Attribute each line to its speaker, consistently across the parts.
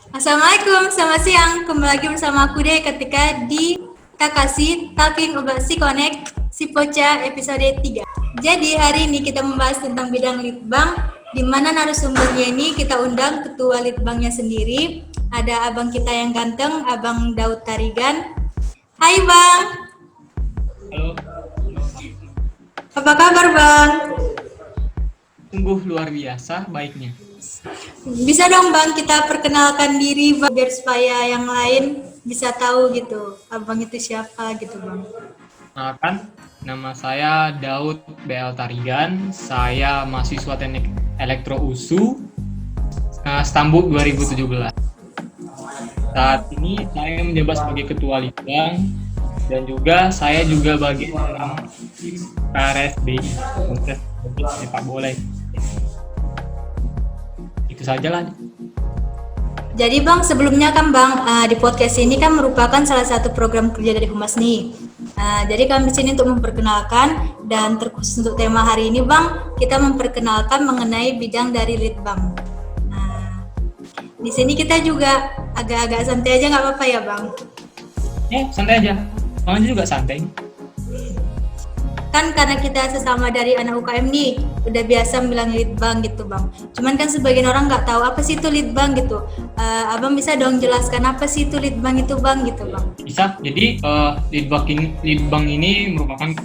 Speaker 1: Assalamualaikum, selamat siang. Kembali lagi bersama aku deh ketika di Takashi Talking About Si Connect Si Poca episode 3. Jadi hari ini kita membahas tentang bidang litbang, di mana narasumbernya ini kita undang ketua litbangnya sendiri. Ada abang kita yang ganteng, Abang Daud Tarigan. Hai Bang.
Speaker 2: Halo,
Speaker 1: Apa kabar Bang?
Speaker 2: sungguh luar biasa baiknya.
Speaker 1: Bisa dong Bang kita perkenalkan diri Bang, biar supaya yang lain bisa tahu gitu, abang itu siapa gitu Bang.
Speaker 2: Kenalkan, nama saya Daud BL Tarigan. Saya mahasiswa Teknik Elektro USU, Stambuk 2017. Saat ini saya menjabat sebagai ketua litbang dan juga saya juga bagian dalam KRSBI, Komunitas Sepak Bola. Itu sajalah.
Speaker 1: Jadi Bang, sebelumnya kan Bang, di podcast ini kan merupakan salah satu program kerja dari Humas nih. Jadi kami di sini untuk memperkenalkan dan terkhusus untuk tema hari ini Bang, kita memperkenalkan mengenai bidang dari Litbang. Di sini kita juga agak-agak santai aja nggak apa-apa ya Bang?
Speaker 2: Santai aja. Soalnya juga santai.
Speaker 1: Kan karena kita sesama dari anak UKM nih, udah biasa bilang litbang gitu Bang. Cuman kan sebagian orang nggak tahu apa sih itu litbang gitu. Abang bisa dong jelaskan apa sih itu litbang itu Bang gitu Bang?
Speaker 2: Bisa. Jadi Litbang ini merupakan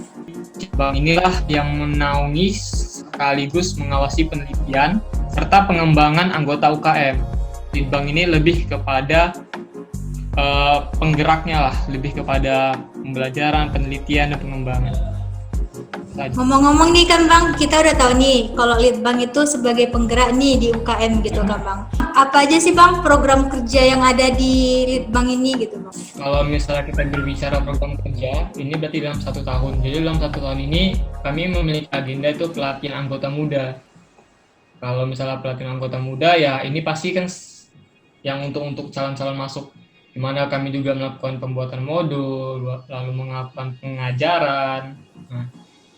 Speaker 2: bank inilah yang menaungi sekaligus mengawasi penelitian serta pengembangan anggota UKM. Litbang ini lebih kepada penggeraknya lah, lebih kepada pembelajaran, penelitian dan pengembangan.
Speaker 1: Ngomong-ngomong nih kan Bang, kita udah tahu nih kalau litbang itu sebagai penggerak nih di UKM gitu kan Bang. Apa aja sih Bang program kerja yang ada di litbang ini gitu Bang?
Speaker 2: Kalau misalnya kita berbicara program kerja, ini berarti dalam 1 tahun. Jadi dalam 1 tahun ini kami memiliki agenda itu pelatihan anggota muda. Kalau misalnya pelatihan anggota muda ya ini pasti kan yang untuk calon-calon masuk, di mana kami juga melakukan pembuatan modul, lalu melakukan pengajaran. Nah,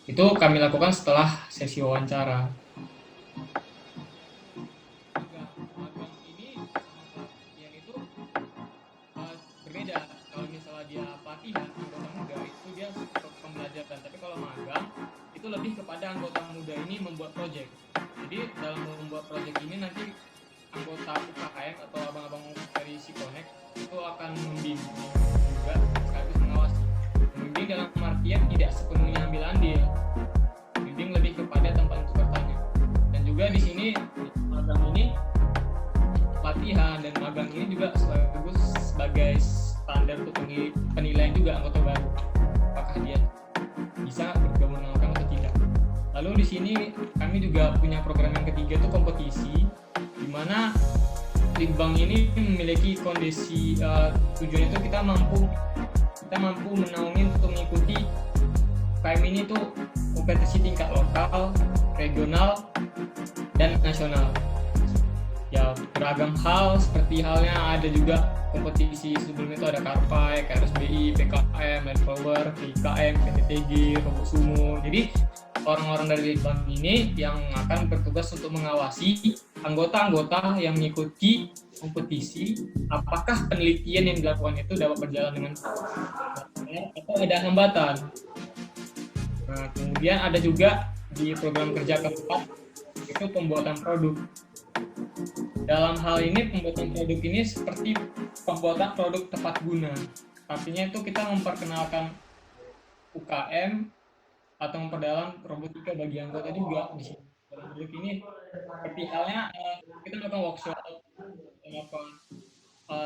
Speaker 2: itu kami lakukan setelah sesi wawancara. Magang ini sama pelatihan itu berbeda. Kalau misalnya dia pelatihan anggota muda itu dia pembelajaran, tapi kalau magang itu lebih kepada anggota muda ini membuat proyek. Jadi dalam membuat proyek ini nanti anggota UKM atau abang-abang dari Si Connect itu akan membimbing juga sekaligus mengawasi. Membimbing dalam artian tidak sepenuhnya ambil andil. Membimbing lebih kepada tempat untuk bertanya. Dan juga di sini magang ini pelatihan dan magang ini juga sekaligus sebagai standar untuk penilaian juga anggota baru. Apakah dia bisa bergabung dengan kami atau tidak. Lalu di sini kami juga punya program yang ketiga itu kompetisi, di mana litbang ini memiliki kondisi tujuan itu kita mampu menaungi untuk mengikuti UKM ini tuh kompetisi tingkat lokal, regional, dan nasional. Ya beragam hal seperti halnya ada juga kompetisi sebelumnya itu ada Karpai, KRSBI, PKM, Manpower, PKM, PTTG, Robot Sumo. Jadi orang-orang dari litbang ini yang akan bertugas untuk mengawasi anggota-anggota yang mengikuti kompetisi, apakah penelitian yang dilakukan itu dapat berjalan dengan atau ada hambatan. Nah, kemudian ada juga di program kerja keempat itu pembuatan produk. Dalam hal ini pembuatan produk ini seperti pembuatan produk tepat guna. Artinya itu kita memperkenalkan UKM atau memperdalam robotika bagi anggota juga di sini. Dalam produk ini seperti halnya kita melakukan workshop, melakukan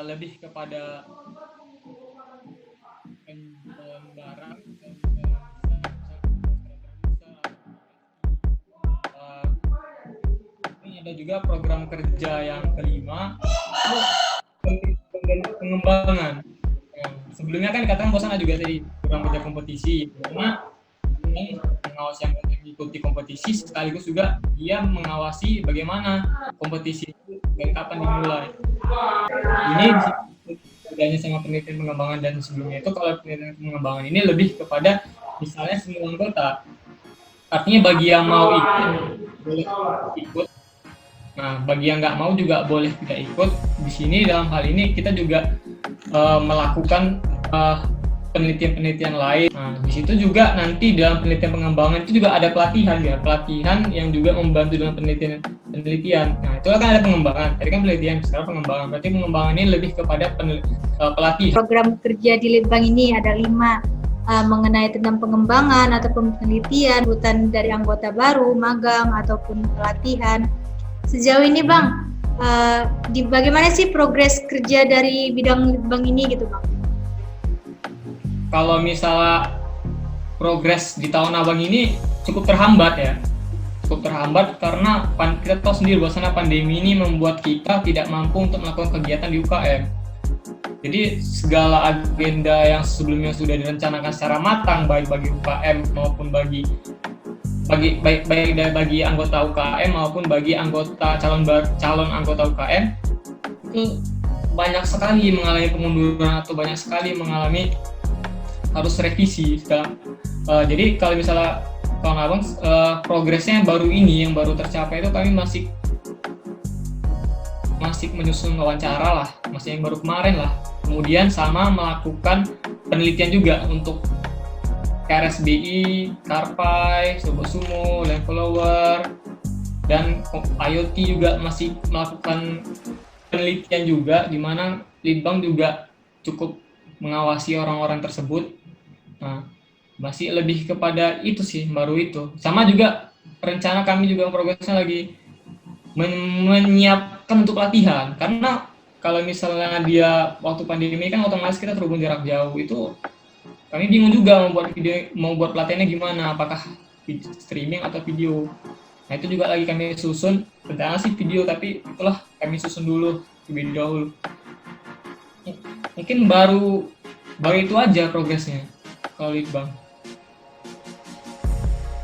Speaker 2: lebih kepada barang dan ini ada juga program kerja yang kelima pengembangan. Sebelumnya kan dikatakan bosan juga tadi program kerja kompetisi, karena mengawasi yang mengikuti kompetisi sekaligus juga dia mengawasi bagaimana kompetisi itu dan kapan dimulai. Ini bedanya sama penelitian pengembangan dan sebelumnya itu, kalau penelitian pengembangan ini lebih kepada misalnya semua anggota, artinya bagi yang mau ikut boleh ikut, Nah, bagi yang nggak mau juga boleh tidak ikut. Di sini dalam hal ini kita juga melakukan penelitian-penelitian lain. Nah, di situ juga nanti dalam penelitian pengembangan itu juga ada pelatihan ya, pelatihan yang juga membantu dalam penelitian. Nah, itu kan ada pengembangan. Tadi kan penelitian, sekarang pengembangan. Berarti pengembangan ini lebih kepada pelatihan.
Speaker 1: Program kerja di Litbang ini ada 5 mengenai tentang pengembangan ataupun penelitian, hutan dari anggota baru, magang ataupun pelatihan. Sejauh ini Bang, bagaimana sih progres kerja dari bidang Litbang ini gitu Bang?
Speaker 2: Kalau misalnya progres di tahun abang ini cukup terhambat ya, cukup terhambat karena kita tahu sendiri bahwasanya pandemi ini membuat kita tidak mampu untuk melakukan kegiatan di UKM. Jadi segala agenda yang sebelumnya sudah direncanakan secara matang baik bagi UKM maupun bagi anggota UKM maupun bagi calon anggota UKM itu banyak sekali mengalami pengunduran atau banyak sekali mengalami harus revisi sekarang. Jadi kalau misalnya kawan abang progresnya yang baru tercapai itu kami masih menyusun wawancara lah, masih yang baru kemarin lah. Kemudian sama melakukan penelitian juga untuk KRSBI, Karpai, Sobosumo, Land Follower, dan IoT juga masih melakukan penelitian juga, di mana Litbang juga cukup mengawasi orang-orang tersebut. Nah, masih lebih kepada itu sih, baru itu. Sama juga rencana kami juga progresnya lagi menyiapkan untuk latihan, karena kalau misalnya dia waktu pandemi kan otomatis kita terhubung jarak jauh, itu kami bingung juga mau buat pelatihannya gimana, apakah streaming atau video. Nah, itu juga lagi kami susun. Rencana sih video, tapi itulah kami susun dulu lebih dahulu. Mungkin baru itu aja progresnya kalau Litbang.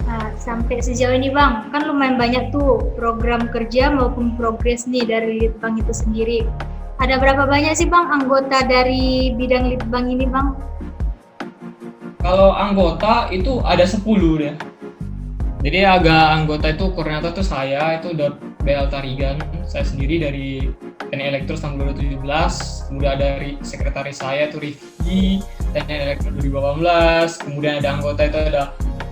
Speaker 1: Nah, sampai sejauh ini Bang, kan lumayan banyak tuh program kerja maupun progres nih dari Litbang itu sendiri. Ada berapa banyak sih Bang anggota dari bidang Litbang ini Bang?
Speaker 2: Kalau anggota itu ada 10 ya. Jadi anggota itu koordinator tuh saya, itu udah BL Tarigan, saya sendiri dari Teknik Elektro tahun 2017, kemudian ada sekretaris saya tuh Rifki, Teknik Elektro 2018, kemudian ada anggota itu ada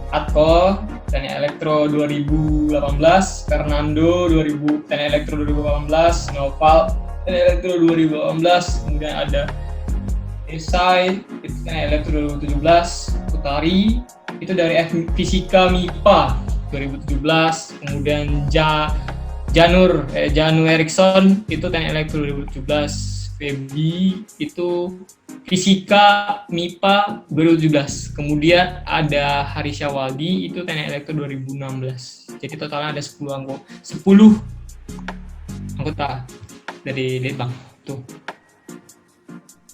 Speaker 2: Atko, Teknik Elektro 2018, Fernando 2000, Teknik Elektro 2018, Nopal, Teknik Elektro 2018, kemudian ada Esai, itu Teknik Elektro 2017, Utari, itu dari Fisika MIPA 2017, kemudian Janu Erikson itu Teknik Elektro 2017, Febi itu Fisika MIPA 2017, kemudian ada Harisha Waldi itu Teknik Elektro 2016. Jadi totalnya ada 10 anggota dari Litbang tuh.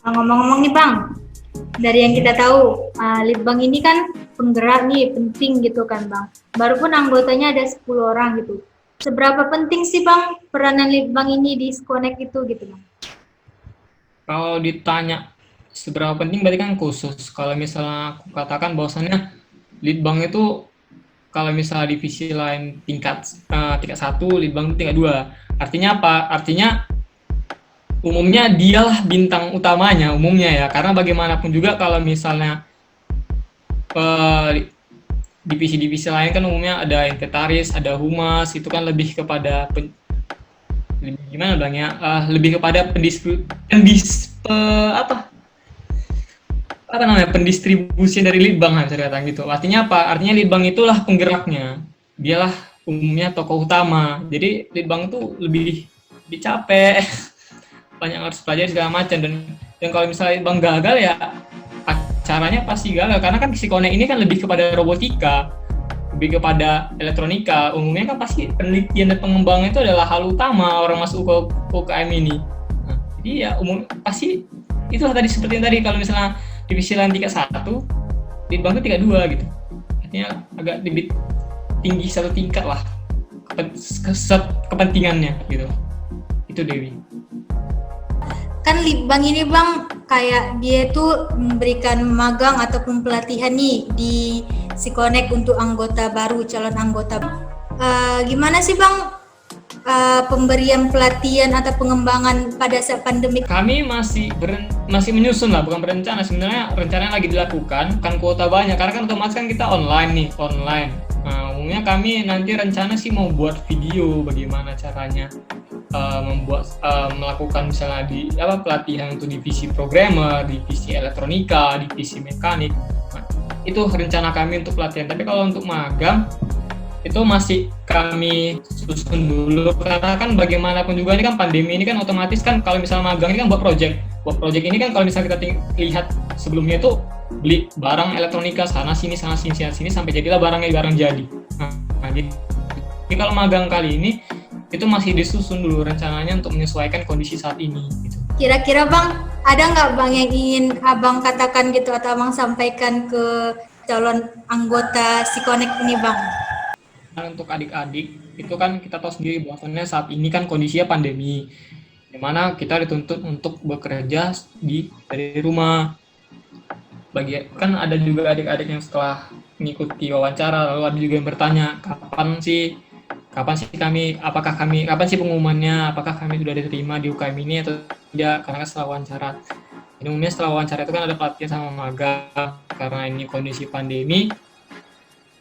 Speaker 1: Ngomong-ngomong nih Bang, dari yang kita tahu, Litbang ini kan penggerak nih, penting gitu kan Bang. Baru pun anggotanya ada 10 orang gitu. Seberapa penting sih Bang peranan Litbang ini di Skonek itu gitu Bang?
Speaker 2: Kalau ditanya seberapa penting berarti kan khusus. Kalau misalnya aku katakan bahwasannya Litbang itu kalau misalnya divisi lain tingkat 1, Litbang itu tingkat 2. Artinya apa? Artinya umumnya dialah bintang utamanya umumnya ya, karena bagaimanapun juga kalau misalnya divisi-divisi lain kan umumnya ada inventaris, ada humas, itu kan lebih kepada lebih kepada pendistribusi dari Litbang, bisa dikatakan gitu. Artinya apa? Artinya Litbang itulah penggeraknya, dialah umumnya tokoh utama. Jadi Litbang itu lebih capek, banyak harus pelajari segala macam, dan kalau misalnya Litbang gagal ya acaranya pasti gagal, karena kan Psikonek ini kan lebih kepada robotika, lebih kepada elektronika. Umumnya kan pasti penelitian dan pengembangan itu adalah hal utama orang masuk ke UKM ini. Nah, jadi ya pasti itulah tadi seperti yang tadi, kalau misalnya divisi lain tingkat 1, Litbang itu tingkat 2 gitu. Artinya agak lebih tinggi satu tingkat lah kepentingannya gitu. Itu Dewi.
Speaker 1: Kan Litbang ini Bang, kayak dia tuh memberikan magang ataupun pelatihan nih di Psikonek untuk anggota baru, calon anggota. Gimana sih Bang pemberian pelatihan atau pengembangan pada saat pandemi?
Speaker 2: Kami masih menyusun lah, bukan berencana. Sebenarnya rencananya lagi dilakukan, kan kuota banyak karena kan otomatis kan kita online. Nah, umumnya kami nanti rencana sih mau buat video bagaimana caranya melakukan misalnya pelatihan untuk divisi programmer, divisi elektronika, divisi mekanik. Nah, itu rencana kami untuk pelatihan. Tapi kalau untuk magang itu masih kami susun dulu karena kan bagaimanapun juga ini kan pandemi ini kan otomatis kan kalau misalnya magang ini kan buat project ini kan kalau misalnya kita lihat sebelumnya itu beli barang elektronika sana sini sampai jadilah barang jadi. Nah, jadi kalau magang kali ini itu masih disusun dulu rencananya untuk menyesuaikan kondisi saat ini gitu.
Speaker 1: Kira-kira Bang, ada nggak Bang yang ingin Abang katakan gitu atau Abang sampaikan ke calon anggota SIKONEK ini Bang?
Speaker 2: Untuk adik-adik itu kan kita tahu sendiri bahwasannya saat ini kan kondisinya pandemi, di mana kita dituntut untuk bekerja dari rumah. Kan ada juga adik-adik yang setelah mengikuti wawancara lalu ada juga yang bertanya kapan sih pengumumannya, apakah kami sudah diterima di UKM ini atau tidak, karena setelah wawancara. Ini umumnya setelah wawancara itu kan ada pelatihan sama magang, karena ini kondisi pandemi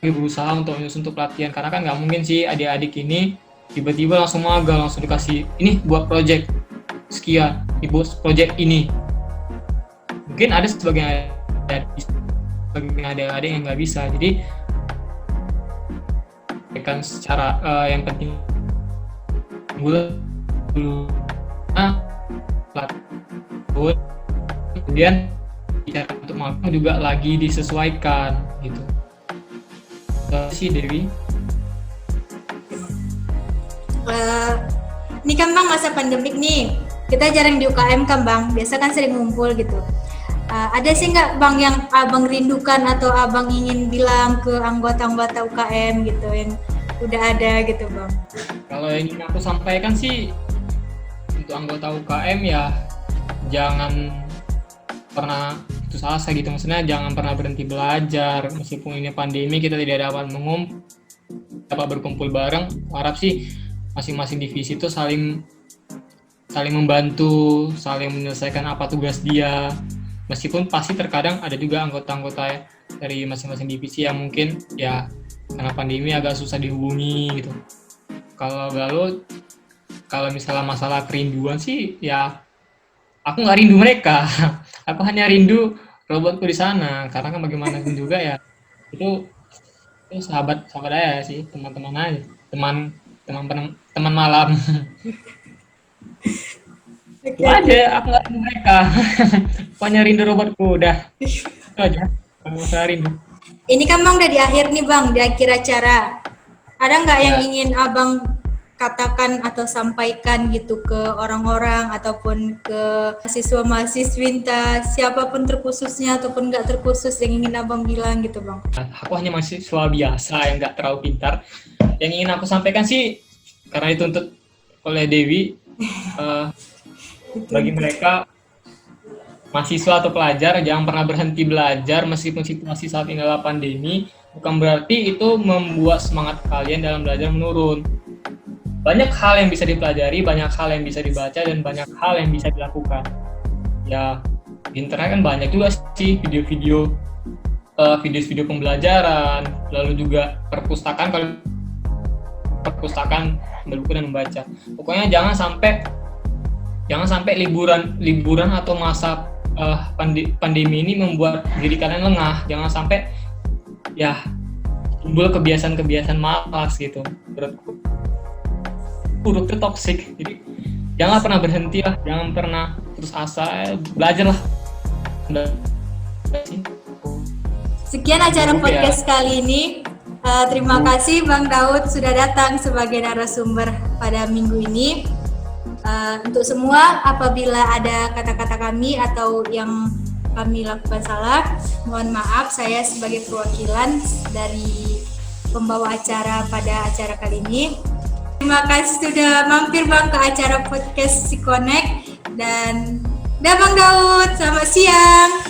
Speaker 2: berusaha untuk menyusun untuk pelatihan karena kan nggak mungkin sih adik-adik ini tiba-tiba langsung magang, langsung dikasih ini buat project sekian, buat project ini. Mungkin ada sebagian adik-adik yang nggak bisa, jadi kan secara yang penting dulu kemudian cara untuk magang juga lagi disesuaikan gitu. Si Dewi.
Speaker 1: Ini kan Bang masa pandemik nih, kita jarang di UKM kan Bang, biasa kan sering ngumpul gitu. Ada sih nggak Bang yang Abang rindukan atau Abang ingin bilang ke anggota-anggota UKM gitu yang udah ada gitu Bang?
Speaker 2: Kalau yang ingin aku sampaikan sih untuk anggota UKM ya jangan pernah putus asa gitu, maksudnya jangan pernah berhenti belajar meskipun ini pandemi kita tidak dapat berkumpul bareng. Harap sih masing-masing divisi itu saling membantu, saling menyelesaikan apa tugas dia, meskipun pasti terkadang ada juga anggota-anggota dari masing-masing divisi yang mungkin ya karena pandemi agak susah dihubungi gitu. Kalau misalnya masalah kerinduan sih ya aku nggak rindu mereka. Aku hanya rindu robotku di sana, karena kan bagaimanapun juga ya itu sahabat saya sih, teman-teman aja, teman malam. Itu aja, aku nggak rindu mereka. Aku hanya rindu robotku, udah itu aja. Kalau saya rindu.
Speaker 1: Ini kan Bang udah di akhir nih Bang, di akhir acara. Ada nggak yang ingin Abang katakan atau sampaikan gitu ke orang-orang ataupun ke mahasiswa-mahasiswi, siapapun terkhususnya ataupun nggak terkhusus yang ingin Abang bilang gitu Bang?
Speaker 2: Aku hanya mahasiswa biasa yang nggak terlalu pintar. Yang ingin aku sampaikan sih, karena dituntut oleh Dewi, bagi mereka mahasiswa atau pelajar jangan pernah berhenti belajar meskipun situasi saat ini adalah pandemi. Bukan berarti itu membuat semangat kalian dalam belajar menurun. Banyak hal yang bisa dipelajari, banyak hal yang bisa dibaca, dan banyak hal yang bisa dilakukan. Ya, di internet kan banyak juga sih video-video pembelajaran, lalu juga perpustakaan berbuku dan membaca. Pokoknya jangan sampai liburan atau masa pandemi ini membuat diri kalian lengah. Jangan sampai ya timbul kebiasaan malas gitu. Buruk itu toksik, jadi jangan pernah berhenti lah, jangan pernah putus asa, belajar lah.
Speaker 1: Sekian acara podcast kali ini. Terima kasih Bang Daud sudah datang sebagai narasumber pada minggu ini. Untuk semua, apabila ada kata-kata kami atau yang kami lakukan salah, mohon maaf. Saya sebagai perwakilan dari pembawa acara pada acara kali ini. Terima kasih sudah mampir Bang ke acara podcast SIKONEK, dan dah Bang Daud, selamat siang.